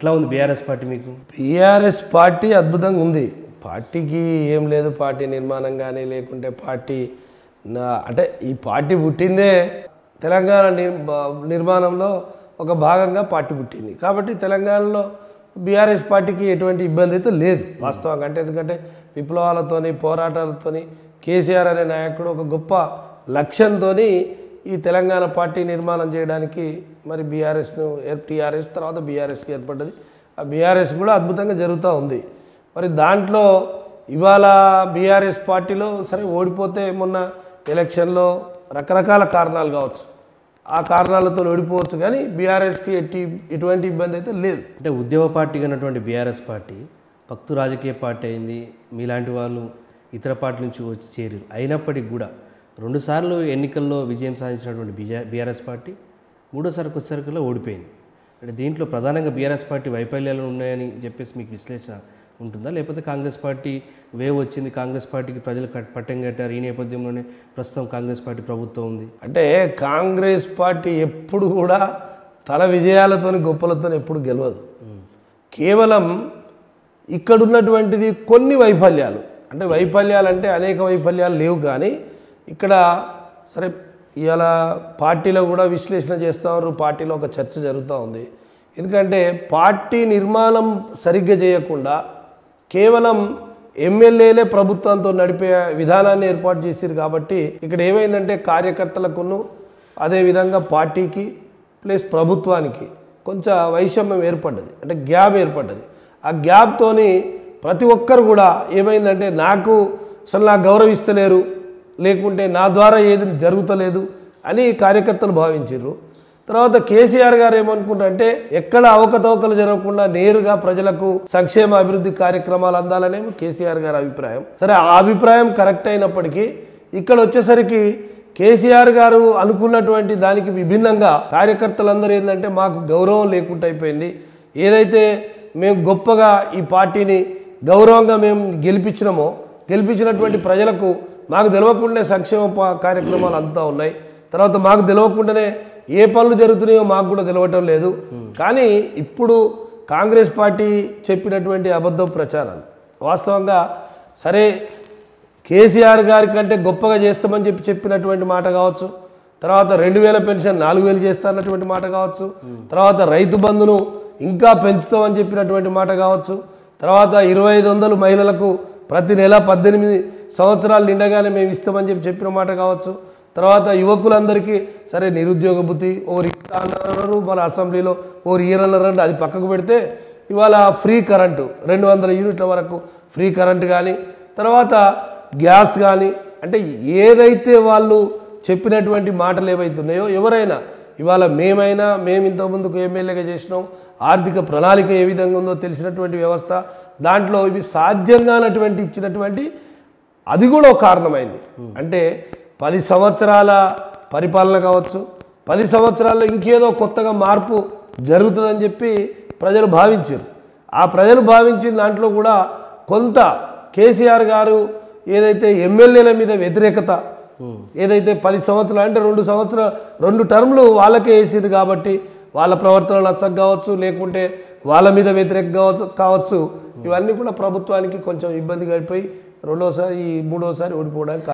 ఎట్లా ఉంది BRS party మీకు? బీఆర్ఎస్ పార్టీ అద్భుతంగా ఉంది. పార్టీకి ఏం లేదు, పార్టీ నిర్మాణం కానీ లేకుంటే పార్టీ అంటే ఈ పార్టీ పుట్టిందే తెలంగాణ నిర్మాణంలో ఒక భాగంగా పార్టీ పుట్టింది. కాబట్టి తెలంగాణలో బీఆర్ఎస్ పార్టీకి ఎటువంటి ఇబ్బంది అయితే లేదు వాస్తవంగా. అంటే ఎందుకంటే విప్లవాలతోని పోరాటాలతోని కేసీఆర్ అనే నాయకుడు ఒక గొప్ప లక్ష్యంతో ఈ తెలంగాణ పార్టీ నిర్మాణం చేయడానికి మరి బీఆర్ఎస్ను టీఆర్ఎస్ తర్వాత బీఆర్ఎస్కి ఏర్పడ్డది. ఆ బీఆర్ఎస్ కూడా అద్భుతంగా జరుగుతూ ఉంది. మరి దాంట్లో ఇవాళ బీఆర్ఎస్ పార్టీలో సరే ఓడిపోతే మొన్న ఎలక్షన్లో రకరకాల కారణాలు కావచ్చు, ఆ కారణాలతో ఓడిపోవచ్చు, కానీ బీఆర్ఎస్కి ఎటువంటి ఇబ్బంది అయితే లేదు. అంటే ఉద్యమ పార్టీగా ఉన్నటువంటి బీఆర్ఎస్ పార్టీ భక్తు రాజకీయ పార్టీ అయింది. మీలాంటి వాళ్ళు ఇతర పార్టీ నుంచి వచ్చి చేరారు. అయినప్పటికీ కూడా 2 సార్లు ఎన్నికల్లో విజయం సాధించినటువంటి బీఆర్ఎస్ పార్టీ 3వ సారికి వచ్చేసరికల్లా ఓడిపోయింది. అంటే దీంట్లో ప్రధానంగా బీఆర్ఎస్ పార్టీ వైఫల్యాలు ఉన్నాయని చెప్పేసి మీకు విశ్లేషణ ఉంటుందా, లేకపోతే కాంగ్రెస్ పార్టీ వేవ్ వచ్చింది, కాంగ్రెస్ పార్టీకి ప్రజలు పట్టం కట్టారు, ఈ నేపథ్యంలోనే ప్రస్తుతం కాంగ్రెస్ పార్టీ ప్రభుత్వం ఉంది? అంటే కాంగ్రెస్ పార్టీ ఎప్పుడు కూడా తన విజయాలతోని గొప్పలతో ఎప్పుడు గెలవదు. కేవలం ఇక్కడున్నటువంటిది కొన్ని వైఫల్యాలు, అంటే వైఫల్యాలు అంటే అనేక వైఫల్యాలు లేవు, కానీ ఇక్కడ సరే ఇవాళ పార్టీలో కూడా విశ్లేషణ చేస్తారు, పార్టీలో ఒక చర్చ జరుగుతూ ఉంది. ఎందుకంటే పార్టీ నిర్మాణం సరిగ్గా చేయకుండా కేవలం ఎమ్మెల్యేలే ప్రభుత్వంతో నడిపే విధానాన్ని ఏర్పాటు చేశారు. కాబట్టి ఇక్కడ ఏమైందంటే కార్యకర్తలకును అదేవిధంగా పార్టీకి ప్లస్ ప్రభుత్వానికి కొంచెం వైషమ్యం ఏర్పడ్డది, అంటే గ్యాప్ ఏర్పడ్డది. ఆ గ్యాప్తోని ప్రతి ఒక్కరు కూడా ఏమైందంటే నాకు గౌరవిస్తలేరు, లేకుంటే నా ద్వారా ఏది జరుగుతలేదు అని కార్యకర్తలు భావించారు. తర్వాత కేసీఆర్ గారు ఏమనుకుంటారంటే ఎక్కడ అవకతవకలు జరగకుండా నేరుగా ప్రజలకు సంక్షేమ అభివృద్ధి కార్యక్రమాలు అందాలనేమో కేసీఆర్ గారి అభిప్రాయం. సరే, ఆ అభిప్రాయం కరెక్ట్ అయినప్పటికీ ఇక్కడ వచ్చేసరికి కేసీఆర్ గారు అనుకున్నటువంటి దానికి విభిన్నంగా కార్యకర్తలందరూ ఏంటంటే మాకు గౌరవం లేకుండా అయిపోయింది. ఏదైతే మేము గొప్పగా ఈ పార్టీని గౌరవంగా మేము గెలిపించినటువంటి ప్రజలకు మాకు తెలియకుండానే సంక్షేమ కార్యక్రమాలు అంతా ఉన్నాయి. తర్వాత మాకు తెలియకుండానే ఏ పనులు జరుగుతున్నాయో మాకు కూడా తెలియటం లేదు. కానీ ఇప్పుడు కాంగ్రెస్ పార్టీ చెప్పినటువంటి అబద్ధ ప్రచారాలు వాస్తవంగా సరే కేసీఆర్ గారి కంటే గొప్పగా చేస్తామని చెప్పినటువంటి మాట కావచ్చు, తర్వాత 2000 పెన్షన్ 4000 చేస్తానటువంటి మాట కావచ్చు, తర్వాత రైతు బంధును ఇంకా పెంచుతామని చెప్పినటువంటి మాట కావచ్చు, తర్వాత 2500 మహిళలకు ప్రతి నెల 18 సంవత్సరాలు నిండగానే మేము ఇస్తామని చెప్పిన మాట కావచ్చు, తర్వాత యువకులందరికీ సరే నిరుద్యోగ భృతి ఓరు ఇస్తా అన్నారు, మన అసెంబ్లీలో ఓరు ఇయ్యనన్నారంటే అది పక్కకు పెడితే ఇవాళ ఫ్రీ కరెంటు 200 యూనిట్ల వరకు ఫ్రీ కరెంటు కానీ, తర్వాత గ్యాస్ కానీ, అంటే ఏదైతే వాళ్ళు చెప్పినటువంటి మాటలు ఏవైతున్నాయో ఎవరైనా ఇవాళ మేము ఇంతకుముందుకు ఎమ్మెల్యేగా చేసినాం, ఆర్థిక ప్రణాళిక ఏ విధంగా ఉందో తెలిసినటువంటి వ్యవస్థ, దాంట్లో ఇవి సాధ్యంగా ఇచ్చినటువంటి అది కూడా ఒక కారణమైంది. అంటే 10 సంవత్సరాల పరిపాలన కావచ్చు, 10 సంవత్సరాల్లో ఇంకేదో కొత్తగా మార్పు జరుగుతుందని చెప్పి ప్రజలు భావించారు. ఆ ప్రజలు భావించిన దాంట్లో కూడా కొంత కేసీఆర్ గారు ఏదైతే ఎమ్మెల్యేల మీద వ్యతిరేకత ఏదైతే 10 సంవత్సరాలు అంటే 2 టర్ములు వాళ్ళకే వేసింది కాబట్టి వాళ్ళ ప్రవర్తన నచ్చక కావచ్చు, లేకుంటే వాళ్ళ మీద వ్యతిరేక కావచ్చు, ఇవన్నీ కూడా ప్రభుత్వానికి కొంచెం ఇబ్బంది గడిపోయి 2వ సారి 3వ సారి ఓడిపోవడానికి